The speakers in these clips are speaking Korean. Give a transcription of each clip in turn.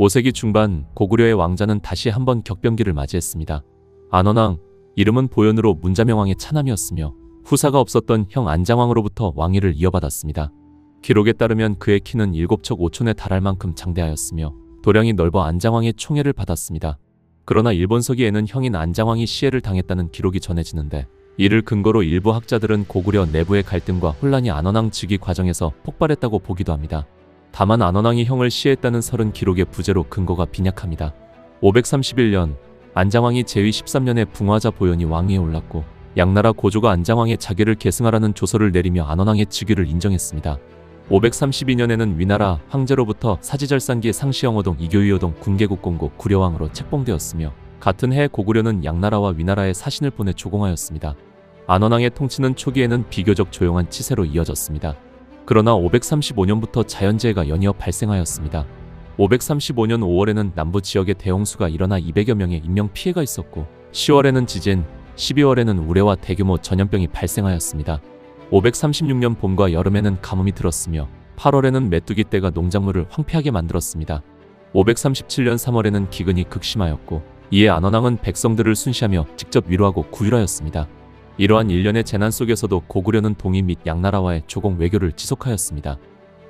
5세기 중반 고구려의 왕자는 다시 한번 격변기를 맞이했습니다. 안원왕, 이름은 보현으로 문자명왕의 차남이었으며 후사가 없었던 형 안장왕으로부터 왕위를 이어받았습니다. 기록에 따르면 그의 키는 7척 5촌에 달할 만큼 장대하였으며 도량이 넓어 안장왕의 총애를 받았습니다. 그러나 일본서기에는 형인 안장왕이 시해를 당했다는 기록이 전해지는데, 이를 근거로 일부 학자들은 고구려 내부의 갈등과 혼란이 안원왕 즉위 과정에서 폭발했다고 보기도 합니다. 다만 안원왕이 형을 시해했다는 설은 기록의 부재로 근거가 빈약합니다. 531년 안장왕이 제위 13년에 붕화자 보현이 왕위에 올랐고, 양나라 고조가 안장왕의 자계를 계승하라는 조서를 내리며 안원왕의 즉위를 인정했습니다. 532년에는 위나라 황제로부터 사지절상기 상시영호동 이교유호동 군계국공고 구려왕으로 책봉되었으며, 같은 해 고구려는 양나라와 위나라에 사신을 보내 조공하였습니다. 안원왕의 통치는 초기에는 비교적 조용한 치세로 이어졌습니다. 그러나 535년부터 자연재해가 연이어 발생하였습니다. 535년 5월에는 남부 지역에 대홍수가 일어나 200여 명의 인명피해가 있었고, 10월에는 지진, 12월에는 우레와 대규모 전염병이 발생하였습니다. 536년 봄과 여름에는 가뭄이 들었으며 8월에는 메뚜기 떼가 농작물을 황폐하게 만들었습니다. 537년 3월에는 기근이 극심하였고, 이에 안원왕은 백성들을 순시하며 직접 위로하고 구휼하였습니다. 이러한 일련의 재난 속에서도 고구려는 동이 및 양나라와의 조공 외교를 지속하였습니다.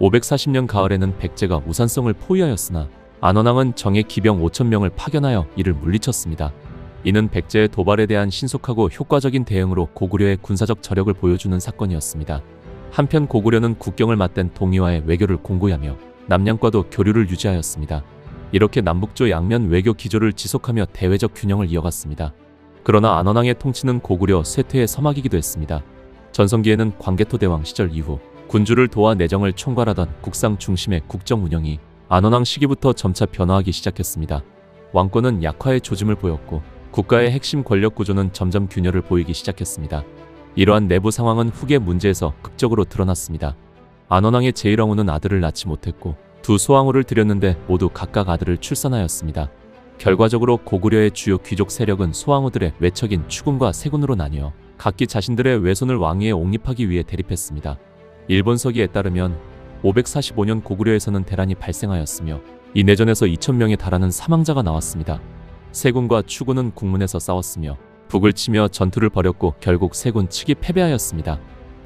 540년 가을에는 백제가 우산성을 포위하였으나 안원왕은 정예 기병 5,000명을 파견하여 이를 물리쳤습니다. 이는 백제의 도발에 대한 신속하고 효과적인 대응으로 고구려의 군사적 저력을 보여주는 사건이었습니다. 한편 고구려는 국경을 맞댄 동이와의 외교를 공고히 하며 남양과도 교류를 유지하였습니다. 이렇게 남북조 양면 외교 기조를 지속하며 대외적 균형을 이어갔습니다. 그러나 안원왕의 통치는 고구려 쇠퇴의 서막이기도 했습니다. 전성기에는 광개토대왕 시절 이후 군주를 도와 내정을 총괄하던 국상 중심의 국정 운영이 안원왕 시기부터 점차 변화하기 시작했습니다. 왕권은 약화의 조짐을 보였고, 국가의 핵심 권력 구조는 점점 균열을 보이기 시작했습니다. 이러한 내부 상황은 후계 문제에서 극적으로 드러났습니다. 안원왕의 제1왕후는 아들을 낳지 못했고, 두 소왕후를 들였는데 모두 각각 아들을 출산하였습니다. 결과적으로 고구려의 주요 귀족 세력은 소왕후들의 외척인 추군과 세군으로 나뉘어 각기 자신들의 외손을 왕위에 옹립하기 위해 대립했습니다. 일본서기에 따르면 545년 고구려에서는 대란이 발생하였으며, 이 내전에서 2,000명에 달하는 사망자가 나왔습니다. 세군과 추군은 국문에서 싸웠으며 북을 치며 전투를 벌였고 결국 세군 측이 패배하였습니다.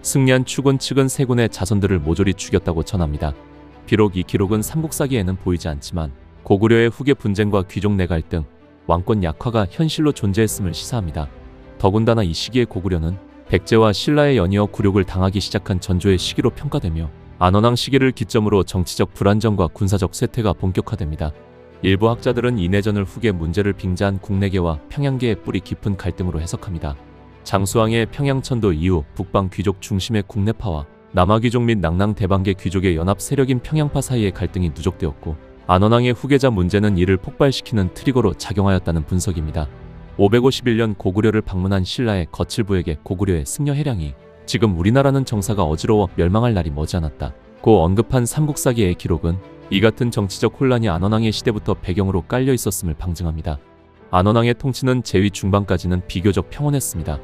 승리한 추군 측은 세군의 자손들을 모조리 죽였다고 전합니다. 비록 이 기록은 삼국사기에는 보이지 않지만 고구려의 후계 분쟁과 귀족 내 갈등, 왕권 약화가 현실로 존재했음을 시사합니다. 더군다나 이 시기의 고구려는 백제와 신라에 연이어 굴욕을 당하기 시작한 전조의 시기로 평가되며, 안원왕 시기를 기점으로 정치적 불안정과 군사적 쇠퇴가 본격화됩니다. 일부 학자들은 이 내전을 후계 문제를 빙자한 국내계와 평양계의 뿌리 깊은 갈등으로 해석합니다. 장수왕의 평양천도 이후 북방 귀족 중심의 국내파와 남하 귀족 및 낙랑 대방계 귀족의 연합 세력인 평양파 사이의 갈등이 누적되었고, 안원왕의 후계자 문제는 이를 폭발시키는 트리거로 작용하였다는 분석입니다. 551년 고구려를 방문한 신라의 거칠부에게 고구려의 승려 해량이 지금 우리나라는 정사가 어지러워 멸망할 날이 머지않았다고 언급한 삼국사기의 기록은 이 같은 정치적 혼란이 안원왕의 시대부터 배경으로 깔려 있었음을 방증합니다. 안원왕의 통치는 제위 중반까지는 비교적 평온했습니다.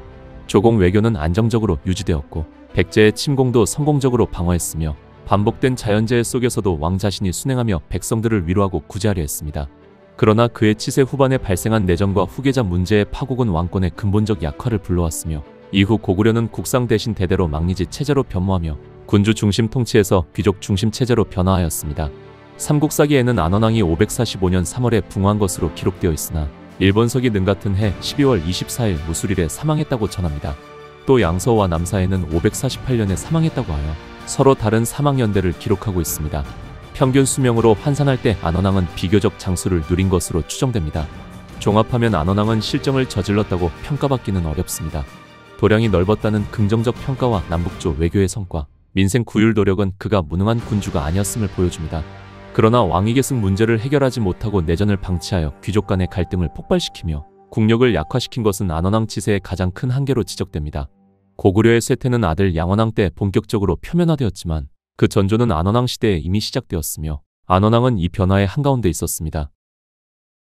조공 외교는 안정적으로 유지되었고, 백제의 침공도 성공적으로 방어했으며, 반복된 자연재해 속에서도 왕 자신이 순행하며 백성들을 위로하고 구제하려 했습니다. 그러나 그의 치세 후반에 발생한 내전과 후계자 문제의 파국은 왕권의 근본적 약화를 불러왔으며, 이후 고구려는 국상 대신 대대로 망리지 체제로 변모하며 군주 중심 통치에서 귀족 중심 체제로 변화하였습니다. 삼국사기에는 안원왕이 545년 3월에 붕어한 것으로 기록되어 있으나, 일본서기 능 같은 해 12월 24일 무술일에 사망했다고 전합니다. 또 양서와 남사에는 548년에 사망했다고 하여 서로 다른 사망 연대를 기록하고 있습니다. 평균 수명으로 환산할 때 안원왕은 비교적 장수를 누린 것으로 추정됩니다. 종합하면 안원왕은 실정을 저질렀다고 평가받기는 어렵습니다. 도량이 넓었다는 긍정적 평가와 남북조 외교의 성과, 민생 구휼 노력은 그가 무능한 군주가 아니었음을 보여줍니다. 그러나 왕위 계승 문제를 해결하지 못하고 내전을 방치하여 귀족 간의 갈등을 폭발시키며 국력을 약화시킨 것은 안원왕 치세의 가장 큰 한계로 지적됩니다. 고구려의 쇠퇴는 아들 양원왕 때 본격적으로 표면화되었지만, 그 전조는 안원왕 시대에 이미 시작되었으며, 안원왕은 이 변화의 한가운데 있었습니다.